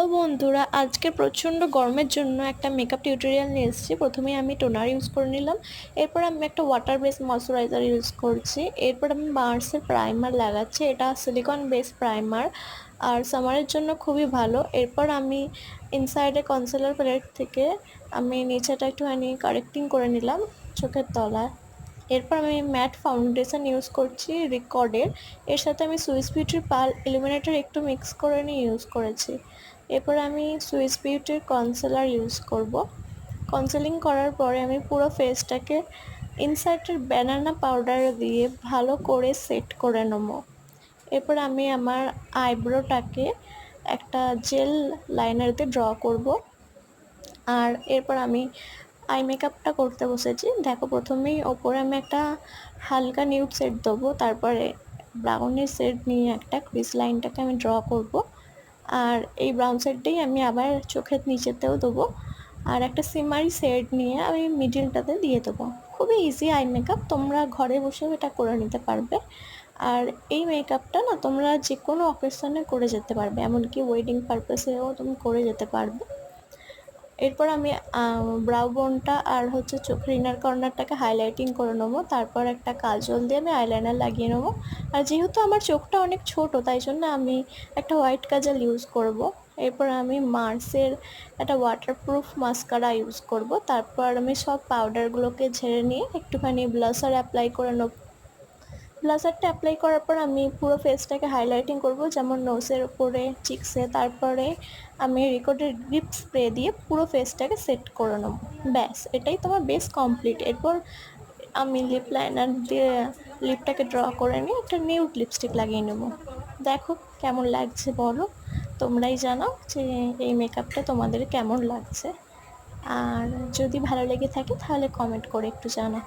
Hello বন্ধুরা, আজকে প্রচণ্ড গরমের জন্য একটা মেকআপ টিউটোরিয়াল নিয়ে এসেছি। প্রথমে আমি টোনার ইউজ করে নিলাম, এরপর আমি একটা ওয়াটার বেস ময়শ্চারাইজার ইউজ করছি, এরপর আমি মার্সের প্রাইমার লাগাচ্ছি। এটা সিলিকন বেস প্রাইমার আর সামারের জন্য খুবই ভালো। এরপর আমি ইনসাইডে কনসিলার প্যালেট থেকে আমি নিচেটা একটুখানি কারেক্টিং করে নিলাম চোখের তলায়। এরপর আমি ম্যাট ফাউন্ডেশন ইউজ করছি রিকর্ডের, এর সাথে আমি সুইস বিউটির পাল ইলুমিনেটর একটু মিক্স করে নিয়ে ইউজ করেছি। এরপর আমি সুইস বিউটির কনসিলার ইউজ করব। কনসিলিং করার পরে আমি পুরো ফেসটাকে ইনসাইডের ব্যানানা পাউডার দিয়ে ভালো করে সেট করে নেব। এরপর আমি আমার আইব্রোটাকে একটা জেল লাইনার দিয়ে ড্র করব। আর এরপর আমি আই মেকআপটা করতে বসেছি। দেখো, প্রথমেই ওপরে আমি একটা হালকা নিউড শেড দেবো, তারপরে ব্রাউনের শেড নিয়ে একটা ক্রিজ লাইনটাকে আমি ড্র করব। আর এই ব্রাউন শেডটাই আমি আবার চোখের নিচেতেও দেবো, আর একটা সিমারি শেড নিয়ে আমি মিডিলটাতে দিয়ে দেবো। খুবই ইজি আই মেকআপ, তোমরা ঘরে বসেও এটা করে নিতে পারবে। আর এই মেকআপটা না তোমরা যে কোনো অকেশনে করে যেতে পারবে, এমনকি ওয়েডিং পারপাসেও তুমি করে যেতে পারবে। এরপর আমি ব্রাউ বোনটা আর চোখের ইনার কর্নারটাকে হাইলাইটিং করে নেবো, তারপর একটা কাজল দিয়ে আমি আইলাইনার লাগিয়ে নেবো। আর যেহেতু আমার চোখটা অনেক ছোট, তাই জন্য আমি একটা হোয়াইট কাজল ইউজ করব। এরপর আমি মার্সের একটা ওয়াটারপ্রুফ মাস্কারা ইউজ করব। তারপর আমি সব পাউডারগুলোকে ঝেড়ে নিয়ে একটুখানি ব্লাশার অ্যাপ্লাই করে নেব। ব্লাশারটা অ্যাপ্লাই করার পর আমি পুরো ফেসটাকে হাইলাইটিং করব, যেমন নোজের উপরে, চিকসে। তারপরে আমি রিকর্ডের লিপ স্প্রে দিয়ে পুরো ফেসটাকে সেট করে নেব। ব্যাস, এটাই তোমার বেস কমপ্লিট। এরপর আমি লিপ লাইনার দিয়ে লিপটাকে ড্র করে নিয়ে একটা নিউড লিপস্টিক লাগিয়ে নেব। দেখো কেমন লাগছে বলো, তোমরাই জানাও যে এই মেকআপটা তোমাদের কেমন লাগছে। আর যদি ভালো লেগে থাকে তাহলে কমেন্ট করে একটু জানাও।